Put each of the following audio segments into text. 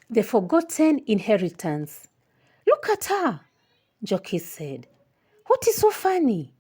The forgotten inheritance. Look at her, Jockey said. What is so funny?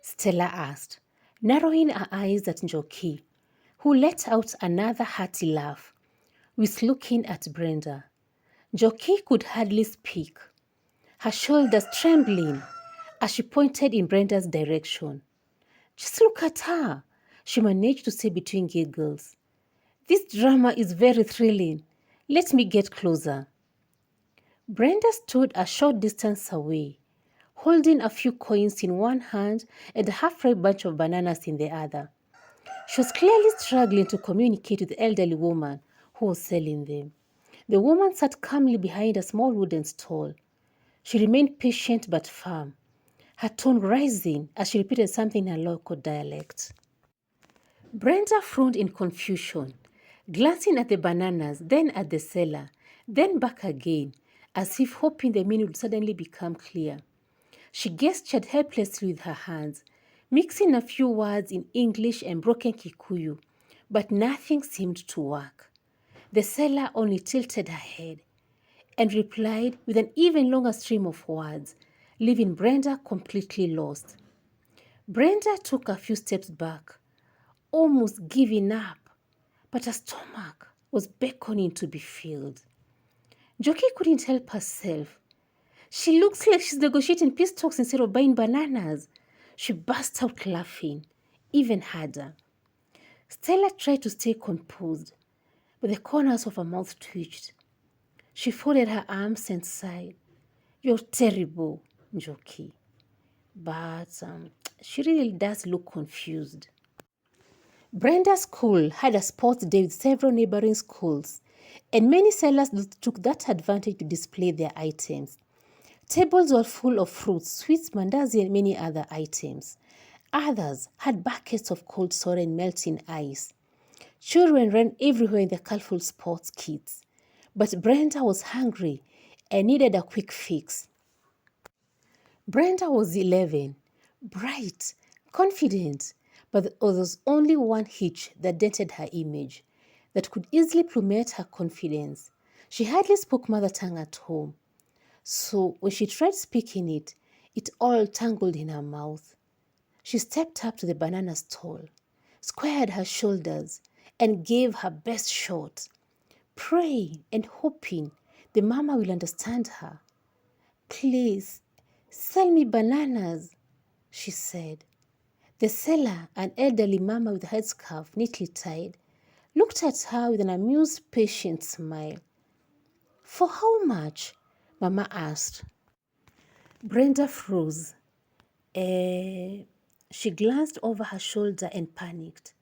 Stella asked, narrowing her eyes at Jockey, who let out another hearty laugh, with looking at Brenda. Jockey could hardly speak, her shoulders trembling as she pointed in Brenda's direction. Just look at her, she managed to say between giggles. This drama is very thrilling. Let me get closer. Brenda stood a short distance away, holding a few coins in one hand and a half-ripe bunch of bananas in the other. She was clearly struggling to communicate with the elderly woman who was selling them. The woman sat calmly behind a small wooden stall. She remained patient but firm, her tone rising as she repeated something in her local dialect. Brenda frowned in confusion, glancing at the bananas, then at the seller, then back again, as if hoping the meaning would suddenly become clear. She gestured helplessly with her hands, mixing a few words in English and broken Kikuyu, but nothing seemed to work. The seller only tilted her head and replied with an even longer stream of words, leaving Brenda completely lost. Brenda took a few steps back, almost giving up, but her stomach was beckoning to be filled. Jockey couldn't help herself. She looks like she's negotiating peace talks instead of buying bananas. She burst out laughing, even harder. Stella tried to stay composed, but the corners of her mouth twitched. She folded her arms and sighed. You're terrible, Jockey. But she really does look confused. Brenda's school had a sports day with several neighboring schools, and many sellers took that advantage to display their items. Tables were full of fruits, sweets, mandazi, and many other items. Others had buckets of cold soda and melting ice. Children ran everywhere in their colorful sports kits. But Brenda was hungry and needed a quick fix. Brenda was 11, bright, confident, but there was only one hitch that dented her image, that could easily plummet her confidence. She hardly spoke mother tongue at home, so when she tried speaking it, it all tangled in her mouth. She stepped up to the banana stall, squared her shoulders, and gave her best shot, praying and hoping the mama will understand her. Please, sell me bananas, she said. The seller, an elderly mama with a headscarf neatly tied, looked at her with an amused, patient smile. For how much? Mama asked. Brenda froze. She glanced over her shoulder and panicked.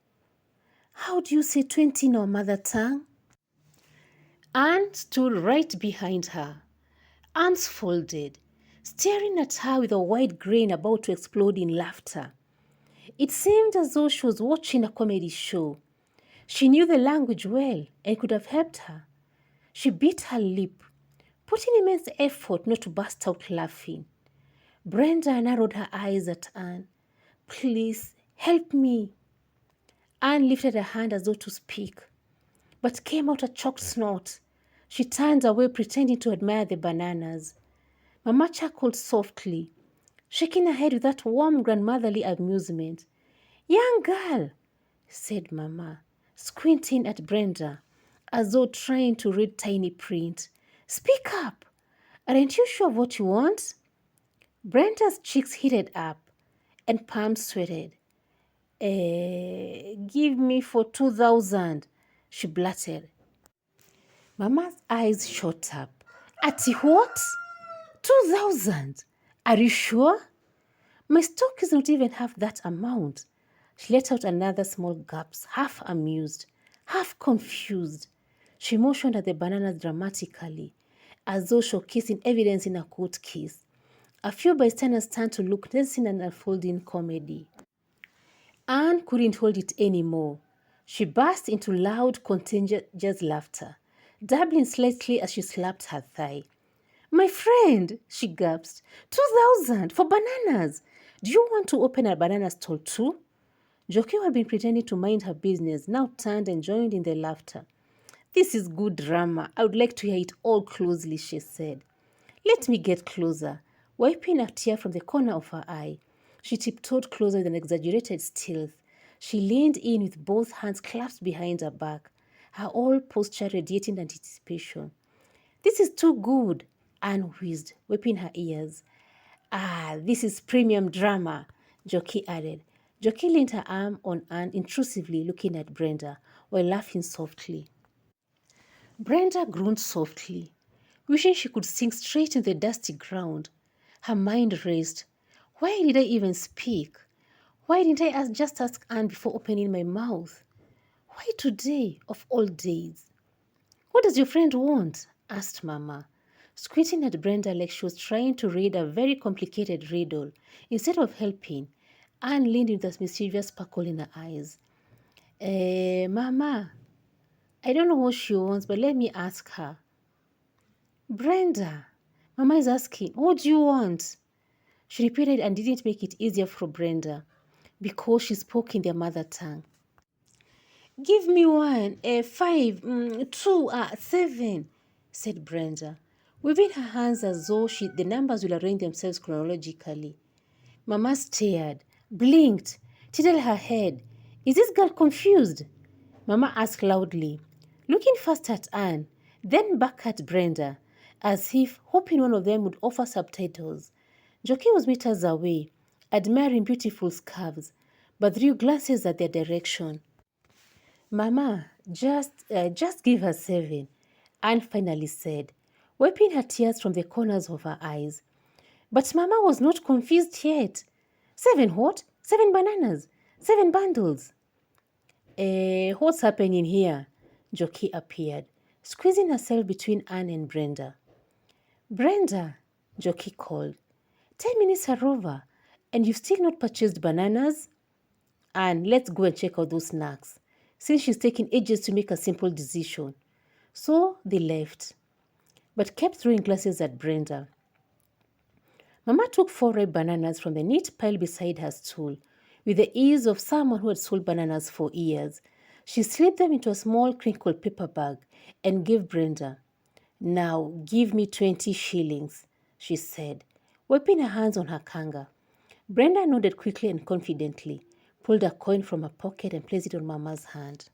How do you say 20 in our mother tongue? Anne stood right behind her, arms folded, staring at her with a wide grin about to explode in laughter. It seemed as though she was watching a comedy show. She knew the language well and could have helped her. She bit her lip, putting immense effort not to burst out laughing. Brenda narrowed her eyes at Anne. Please, help me. Anne lifted her hand as though to speak, but came out a choked snort. She turned away, pretending to admire the bananas. Mama chuckled softly, shaking her head with that warm grandmotherly amusement. Young girl, said Mama, squinting at Brenda, as though trying to read tiny print. Speak up. Aren't you sure of what you want? Brenda's cheeks heated up and palms sweated. Give me for 2,000, she blurted. Mama's eyes shot up. At what? 2,000? Are you sure? My stock is not even half that amount. She let out another small gasp, half amused, half confused. She motioned at the bananas dramatically, as though showcasing evidence in a court case. A few bystanders turned to look, dancing an unfolding comedy. Anne couldn't hold it anymore. She burst into loud, contagious laughter, doubling slightly as she slapped her thigh. My friend, she gasped, 2,000 for bananas. Do you want to open a banana stall too? Joki, who had been pretending to mind her business, now turned and joined in the laughter. This is good drama. I would like to hear it all closely, she said. Let me get closer. Wiping a tear from the corner of her eye, she tiptoed closer with an exaggerated stealth. She leaned in with both hands clasped behind her back, her whole posture radiating anticipation. This is too good, Anne wheezed, wiping her ears. Ah, this is premium drama, Jockey added. Jockey leaned her arm on Anne, intrusively looking at Brenda, while laughing softly. Brenda groaned softly, wishing she could sink straight in the dusty ground. Her mind raced. Why did I even speak? Why didn't I just ask Anne before opening my mouth? Why today, of all days? What does your friend want? Asked Mama, squinting at Brenda like she was trying to read a very complicated riddle. Instead of helping, Anne leaned with a mischievous sparkle in her eyes. Mama, I don't know what she wants, but let me ask her. Brenda, Mama is asking, what do you want? She repeated and didn't make it easier for Brenda because she spoke in their mother tongue. Give me one, 5, 2, 7, said Brenda, waving her hands as though the numbers will arrange themselves chronologically. Mama stared, blinked, tilted her head. Is this girl confused? Mama asked loudly, looking first at Anne, then back at Brenda, as if hoping one of them would offer subtitles. Jockey was meters away, admiring beautiful scarves, but threw glances at their direction. Mama, just give her 7, Anne finally said, wiping her tears from the corners of her eyes. But Mama was not confused yet. 7 what? 7 bananas. 7 bundles. What's happening here? Jockey appeared, squeezing herself between Anne and Brenda. Brenda, Jockey called. 10 minutes are over, and you've still not purchased bananas? Anne, let's go and check out those snacks, since she's taking ages to make a simple decision. So they left, but kept throwing glasses at Brenda. Mama took 4 ripe bananas from the neat pile beside her stool, with the ease of someone who had sold bananas for years. She slipped them into a small crinkled paper bag and gave Brenda. Now give me 20 shillings, she said, wiping her hands on her kanga. Brenda nodded quickly and confidently, pulled a coin from her pocket and placed it on Mama's hand.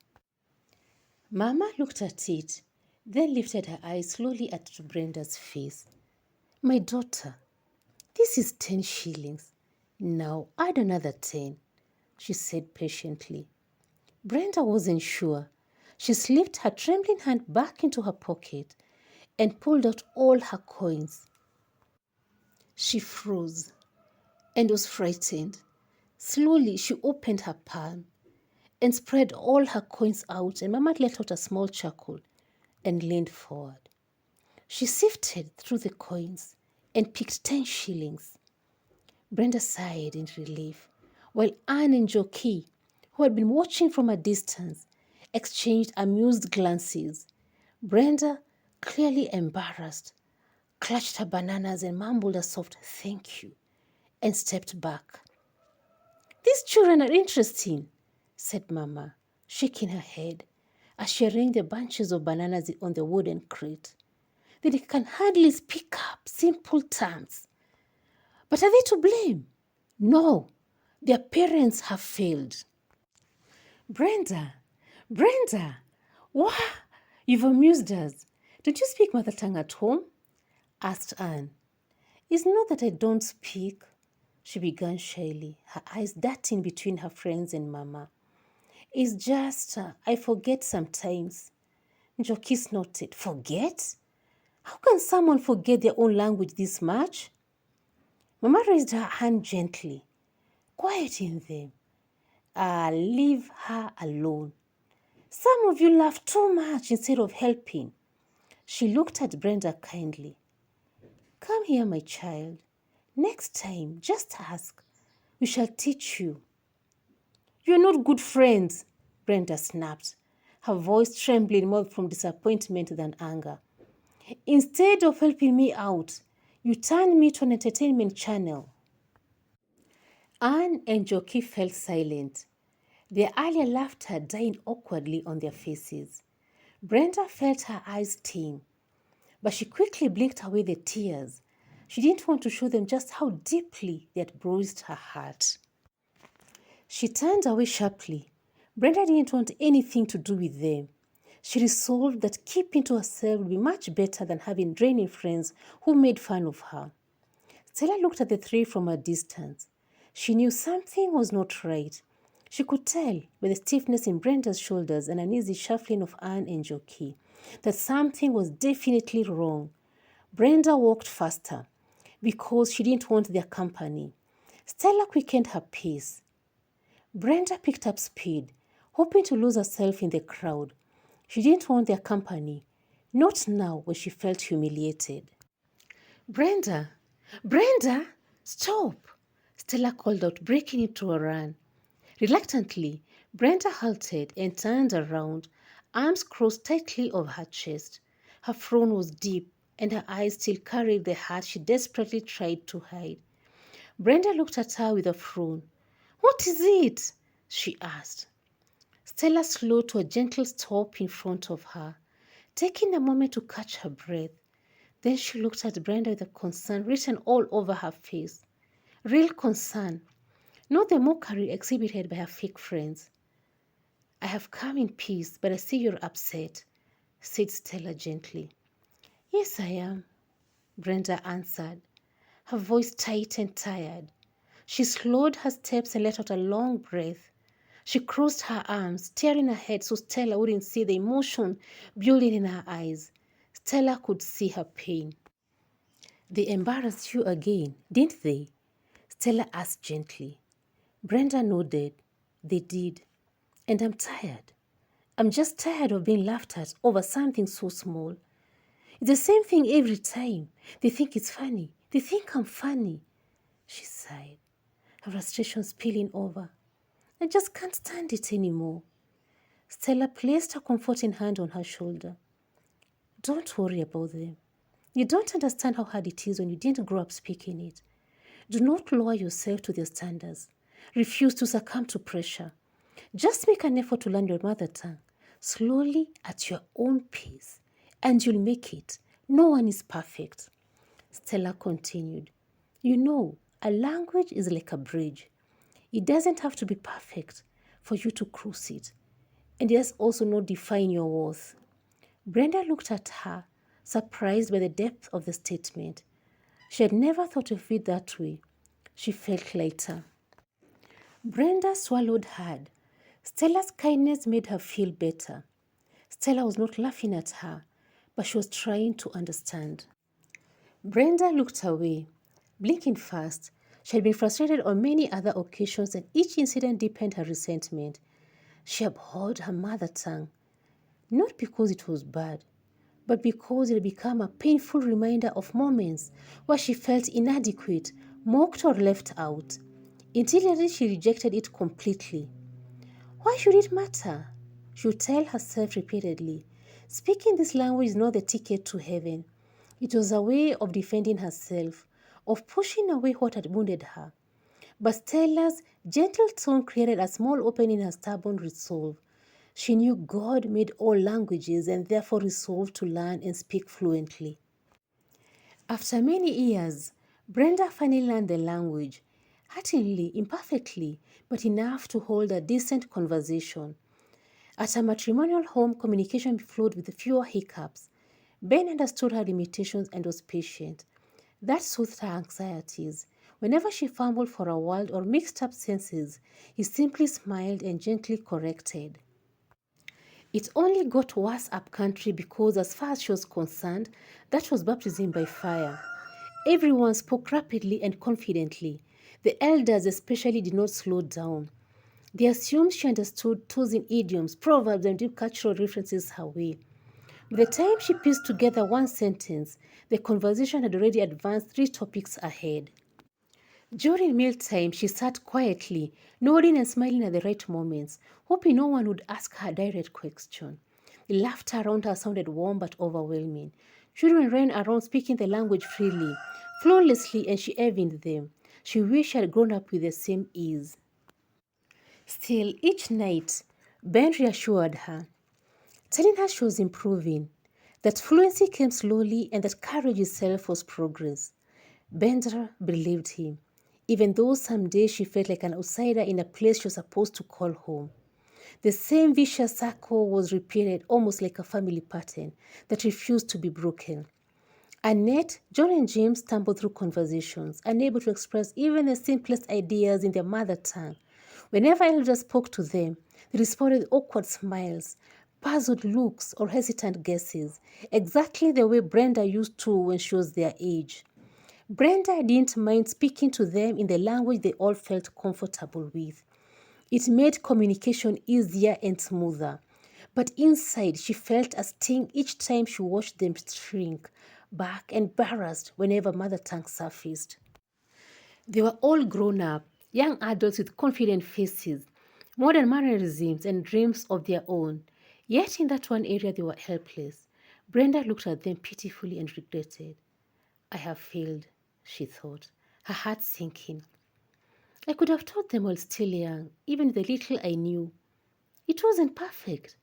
Mama looked at it, then lifted her eyes slowly at Brenda's face. My daughter, this is 10 shillings. Now add another 10, she said patiently. Brenda wasn't sure. She slipped her trembling hand back into her pocket and pulled out all her coins. She froze and was frightened. Slowly, she opened her palm and spread all her coins out, and Mama let out a small chuckle and leaned forward. She sifted through the coins and picked 10 shillings. Brenda sighed in relief, while Anne and Jockey, who had been watching from a distance, exchanged amused glances. Brenda, clearly embarrassed, clutched her bananas and mumbled a soft thank you and stepped back. These children are interesting, said Mama, shaking her head as she arranged the bunches of bananas on the wooden crate. They can hardly speak up simple terms. But are they to blame? No, their parents have failed. Brenda, wah, you've amused us. Don't you speak mother tongue at home? Asked Anne. It's not that I don't speak, she began shyly, her eyes darting between her friends and Mama. It's just, I forget sometimes. Jockey snorted. Forget? How can someone forget their own language this much? Mama raised her hand gently, quieting them. Leave her alone. Some of you laugh too much instead of helping. She looked at Brenda kindly. Come here, my child. Next time, just ask. We shall teach you. You're not good friends, Brenda snapped, her voice trembling more from disappointment than anger. Instead of helping me out, you turned me to an entertainment channel. Anne and Jockey fell silent, their earlier laughter dying awkwardly on their faces. Brenda felt her eyes sting, but she quickly blinked away the tears. She didn't want to show them just how deeply they had bruised her heart. She turned away sharply. Brenda didn't want anything to do with them. She resolved that keeping to herself would be much better than having draining friends who made fun of her. Stella looked at the three from a distance. She knew something was not right. She could tell by the stiffness in Brenda's shoulders and an easy shuffling of Anne and Jockey that something was definitely wrong. Brenda walked faster because she didn't want their company. Stella quickened her pace. Brenda picked up speed, hoping to lose herself in the crowd. She didn't want their company, not now when she felt humiliated. Brenda! Brenda! Stop! Stella called out, breaking into a run. Reluctantly, Brenda halted and turned around, arms crossed tightly over her chest. Her frown was deep, and her eyes still carried the hurt she desperately tried to hide. Brenda looked at her with a frown. "What is it?" she asked. Stella slowed to a gentle stop in front of her, taking a moment to catch her breath. Then she looked at Brenda with a concern written all over her face. Real concern, not the mockery exhibited by her fake friends. "I have come in peace, but I see you're upset," said Stella gently. "Yes, I am," Brenda answered, her voice tight and tired. She slowed her steps and let out a long breath. She crossed her arms, staring ahead so Stella wouldn't see the emotion building in her eyes. Stella could see her pain. "They embarrassed you again, didn't they?" Stella asked gently. Brenda nodded. "They did. And I'm tired. I'm just tired of being laughed at over something so small. It's the same thing every time. They think it's funny. They think I'm funny." She sighed, her frustration spilling over. "I just can't stand it anymore." Stella placed a comforting hand on her shoulder. "Don't worry about them. You don't understand how hard it is when you didn't grow up speaking it. Do not lower yourself to their standards. Refuse to succumb to pressure. Just make an effort to learn your mother tongue, slowly at your own pace, and you'll make it. No one is perfect." Stella continued. "You know, a language is like a bridge. It doesn't have to be perfect for you to cross it, and it does also not define your worth." Brenda looked at her, surprised by the depth of the statement. She had never thought of it that way. She felt lighter. Brenda swallowed hard. Stella's kindness made her feel better. Stella was not laughing at her, but she was trying to understand. Brenda looked away, blinking fast. She had been frustrated on many other occasions, and each incident deepened her resentment. She abhorred her mother tongue, not because it was bad, but because it had become a painful reminder of moments where she felt inadequate, mocked, or left out. Until she rejected it completely. Why should it matter? She would tell herself repeatedly. Speaking this language is not the ticket to heaven. It was a way of defending herself, of pushing away what had wounded her. But Stella's gentle tone created a small opening in her stubborn resolve. She knew God made all languages and therefore resolved to learn and speak fluently. After many years, Brenda finally learned the language, hurtingly, imperfectly, but enough to hold a decent conversation. At her matrimonial home, communication flowed with fewer hiccups. Ben understood her limitations and was patient. That soothed her anxieties. Whenever she fumbled for a word or mixed up senses, he simply smiled and gently corrected. It only got worse up country because, as far as she was concerned, that was baptism by fire. Everyone spoke rapidly and confidently. The elders especially did not slow down. They assumed she understood thousand idioms, proverbs, and deep cultural references her way. By the time she pieced together one sentence, the conversation had already advanced 3 topics ahead. During mealtime, she sat quietly, nodding and smiling at the right moments, hoping no one would ask her a direct question. The laughter around her sounded warm but overwhelming. Children ran around speaking the language freely, flawlessly, and she envied them. She wished she had grown up with the same ease. Still, each night, Ben reassured her. telling her she was improving, that fluency came slowly and that courage itself was progress. Brenda believed him, even though some days she felt like an outsider in a place she was supposed to call home. The same vicious circle was repeated almost like a family pattern that refused to be broken. Annette, John, and James stumbled through conversations, unable to express even the simplest ideas in their mother tongue. Whenever elders spoke to them, they responded with awkward smiles, puzzled looks, or hesitant guesses, exactly the way Brenda used to when she was their age. Brenda didn't mind speaking to them in the language they all felt comfortable with. It made communication easier and smoother. But inside, she felt a sting each time she watched them shrink back, embarrassed whenever mother tongue surfaced. They were all grown up, young adults with confident faces, modern mannerisms, and dreams of their own. Yet in that one area they were helpless. Brenda looked at them pitifully and regretted. I have failed, she thought, her heart sinking. I could have taught them while still young, even the little I knew. It wasn't perfect,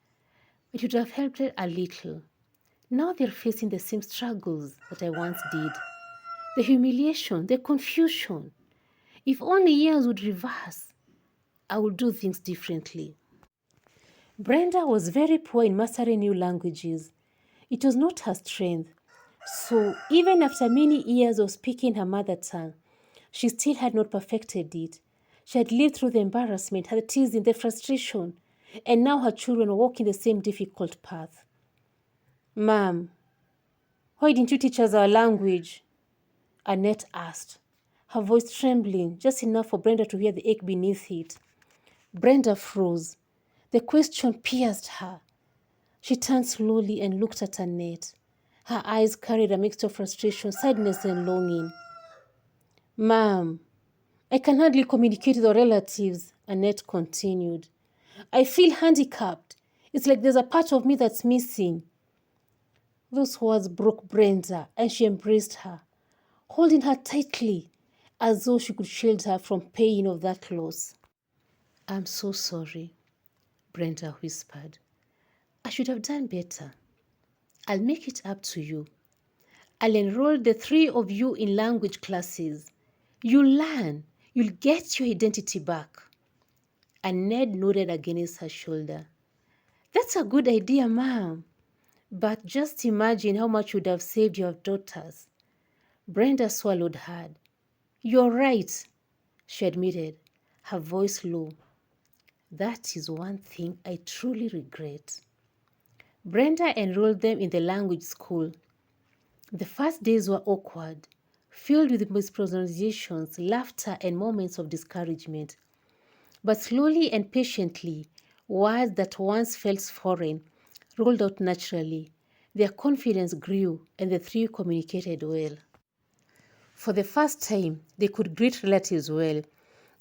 but it would have helped a little. Now they're facing the same struggles that I once did. The humiliation, the confusion. If only years would reverse, I would do things differently. Brenda was very poor in mastering new languages. It was not her strength. So, even after many years of speaking her mother tongue, she still had not perfected it. She had lived through the embarrassment, the teasing, the frustration, and now her children were walking the same difficult path. Ma'am, why didn't you teach us our language? Annette asked, her voice trembling just enough for Brenda to hear the ache beneath it. Brenda froze. The question pierced her. She turned slowly and looked at Annette. Her eyes carried a mixture of frustration, sadness, and longing. Ma'am, I can hardly communicate with our relatives, Annette continued. I feel handicapped. It's like there's a part of me that's missing. Those words broke Brenda, and she embraced her, holding her tightly, as though she could shield her from pain of that loss. I'm so sorry, Brenda whispered. I should have done better. I'll make it up to you. I'll enroll the three of you in language classes. You'll learn. You'll get your identity back. And Ned nodded against her shoulder. That's a good idea, Mom. But just imagine how much would have saved your daughters. Brenda swallowed hard. You're right, she admitted, her voice low. That is one thing I truly regret. Brenda enrolled them in the language school. The first days were awkward, filled with mispronunciations, laughter, and moments of discouragement. But slowly and patiently, words that once felt foreign rolled out naturally. Their confidence grew, and the three communicated well. For the first time, they could greet relatives well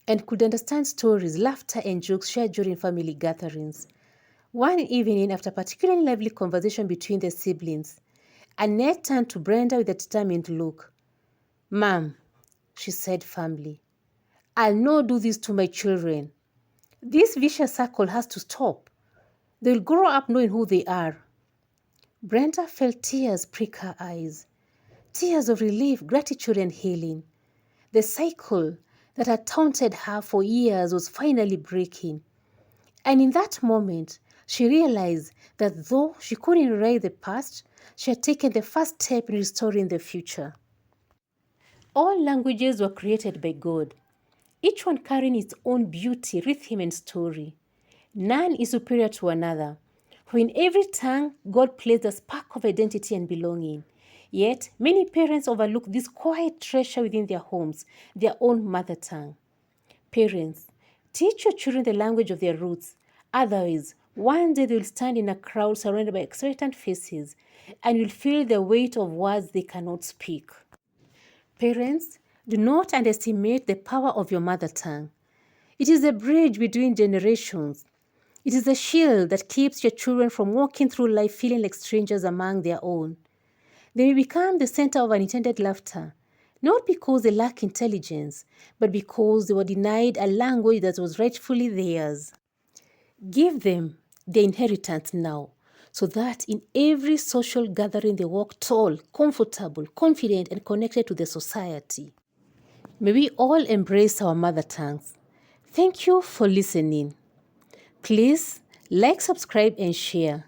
and could understand stories, laughter, and jokes shared during family gatherings. One evening, after a particularly lively conversation between the siblings, Annette turned to Brenda with a determined look. Ma'am, she said firmly, I'll not do this to my children. This vicious circle has to stop. They'll grow up knowing who they are. Brenda felt tears prick her eyes. Tears of relief, gratitude, and healing. The cycle that had taunted her for years was finally breaking. And in that moment, she realized that though she couldn't rewrite the past, she had taken the first step in restoring the future. All languages were created by God, each one carrying its own beauty, rhythm, and story. None is superior to another. For in every tongue, God placed a spark of identity and belonging. Yet, many parents overlook this quiet treasure within their homes, their own mother tongue. Parents, teach your children the language of their roots. Otherwise, one day they will stand in a crowd surrounded by expectant faces, and you'll feel the weight of words they cannot speak. Parents, do not underestimate the power of your mother tongue. It is a bridge between generations. It is a shield that keeps your children from walking through life feeling like strangers among their own. They may become the center of unintended laughter, not because they lack intelligence, but because they were denied a language that was rightfully theirs. Give them the inheritance now, so that in every social gathering they walk tall, comfortable, confident, and connected to the society. May we all embrace our mother tongues. Thank you for listening. Please like, subscribe, and share.